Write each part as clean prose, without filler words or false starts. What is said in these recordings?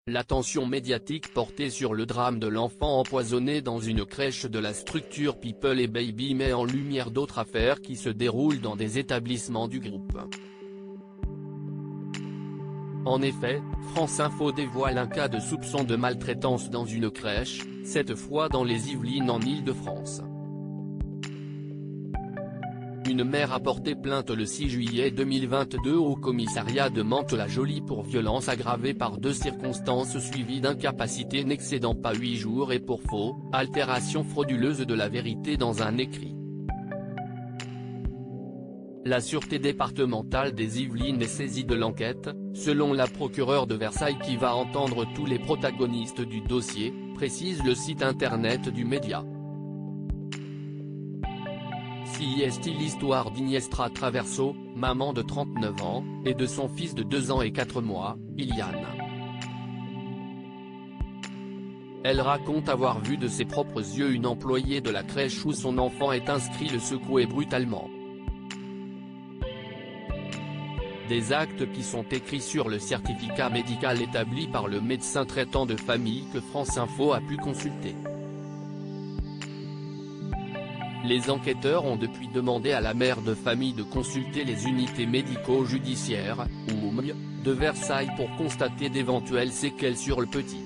L'attention médiatique portée sur le drame de l'enfant empoisonné dans une crèche de la structure People et Baby met en lumière d'autres affaires qui se déroulent dans des établissements du groupe. En effet, France Info dévoile un cas de soupçon de maltraitance dans une crèche, cette fois dans les Yvelines en Île-de-France. Une mère a porté plainte le 6 juillet 2022 au commissariat de Mantes-la-Jolie pour violence aggravée par 2 circonstances suivies d'incapacité n'excédant pas 8 jours et pour faux, altération frauduleuse de la vérité dans un écrit. La sûreté départementale des Yvelines est saisie de l'enquête, selon la procureure de Versailles qui va entendre tous les protagonistes du dossier, précise le site internet du média. Si est l'histoire d'Iniestra Traverso, maman de 39 ans, et de son fils de 2 ans et 4 mois, Ilian. Elle raconte avoir vu de ses propres yeux une employée de la crèche où son enfant est inscrit le secouer brutalement. Des actes qui sont écrits sur le certificat médical établi par le médecin traitant de famille que France Info a pu consulter. Les enquêteurs ont depuis demandé à la mère de famille de consulter les unités médico-judiciaires, UMJ, de Versailles pour constater d'éventuelles séquelles sur le petit.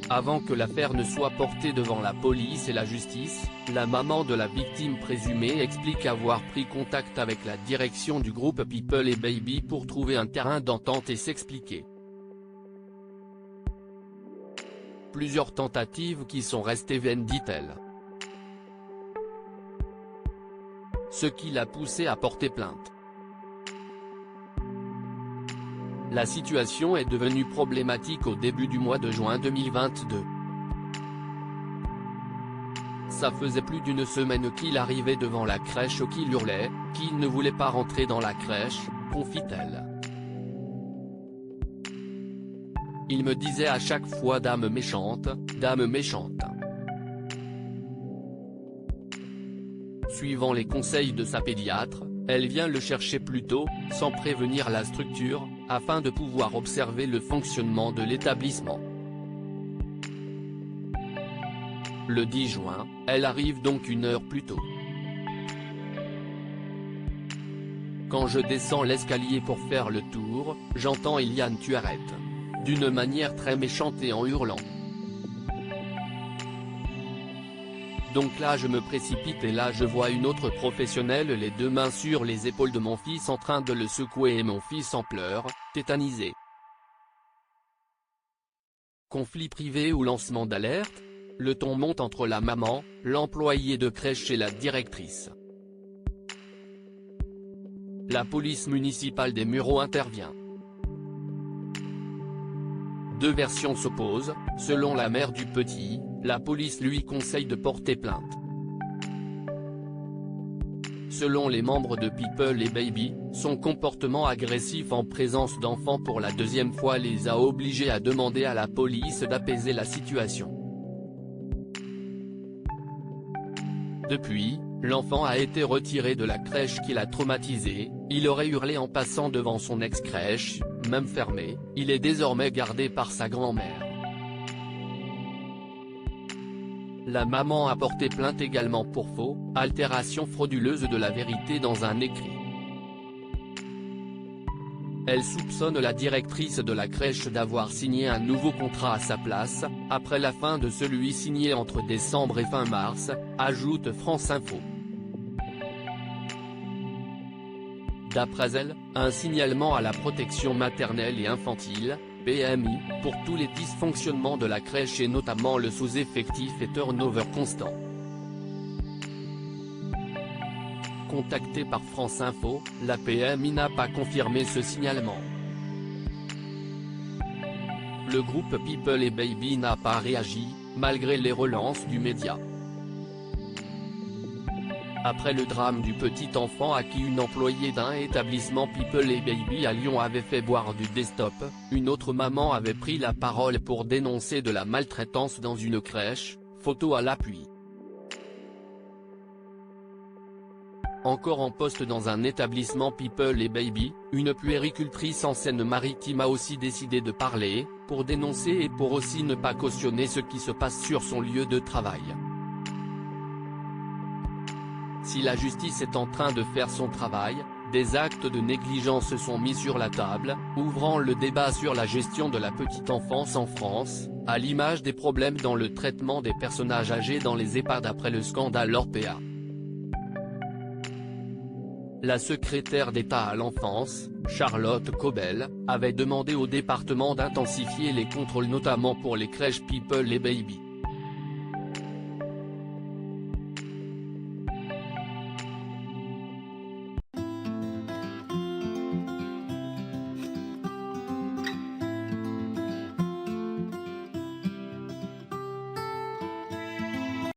Avant que l'affaire ne soit portée devant la police et la justice, la maman de la victime présumée explique avoir pris contact avec la direction du groupe People et Baby pour trouver un terrain d'entente et s'expliquer. Plusieurs tentatives qui sont restées vaines, dit-elle. Ce qui l'a poussée à porter plainte. La situation est devenue problématique au début du mois de juin 2022. Ça faisait plus d'une semaine qu'il arrivait devant la crèche qu'il hurlait, qu'il ne voulait pas rentrer dans la crèche, confie-t-elle. Il me disait à chaque fois dame méchante, dame méchante. Suivant les conseils de sa pédiatre, elle vient le chercher plus tôt, sans prévenir la structure, afin de pouvoir observer le fonctionnement de l'établissement. Le 10 juin, elle arrive donc 1 heure plus tôt. Quand je descends l'escalier pour faire le tour, j'entends Ilian tu arrêtes. D'une manière très méchante et en hurlant. Donc là je me précipite et là je vois une autre professionnelle les 2 mains sur les épaules de mon fils en train de le secouer et mon fils en pleurs, tétanisé. Conflit privé ou lancement d'alerte? Le ton monte entre la maman, l'employé de crèche et la directrice. La police municipale des Mureaux intervient. 2 versions s'opposent, selon la mère du petit, la police lui conseille de porter plainte. Selon les membres de People et Baby, son comportement agressif en présence d'enfants pour la 2e fois les a obligés à demander à la police d'apaiser la situation. Depuis, l'enfant a été retiré de la crèche qui l'a traumatisé, il aurait hurlé en passant devant son ex-crèche, même fermée, il est désormais gardé par sa grand-mère. La maman a porté plainte également pour faux, altération frauduleuse de la vérité dans un écrit. Elle soupçonne la directrice de la crèche d'avoir signé un nouveau contrat à sa place, après la fin de celui signé entre décembre et fin mars, ajoute France Info. D'après elle, un signalement à la protection maternelle et infantile, PMI, pour tous les dysfonctionnements de la crèche et notamment le sous-effectif et turnover constant. Contactée par France Info, la PMI n'a pas confirmé ce signalement. Le groupe People et Baby n'a pas réagi, malgré les relances du média. Après le drame du petit enfant à qui une employée d'un établissement People et Baby à Lyon avait fait boire du Destop, une autre maman avait pris la parole pour dénoncer de la maltraitance dans une crèche, photo à l'appui. Encore en poste dans un établissement People et Baby, une puéricultrice en Seine-Maritime a aussi décidé de parler, pour dénoncer et pour aussi ne pas cautionner ce qui se passe sur son lieu de travail. Si la justice est en train de faire son travail, des actes de négligence sont mis sur la table, ouvrant le débat sur la gestion de la petite enfance en France, à l'image des problèmes dans le traitement des personnages âgés dans les EHPAD après le scandale Orpea. La secrétaire d'État à l'enfance, Charlotte Caubel, avait demandé au département d'intensifier les contrôles notamment pour les crèches People et Baby.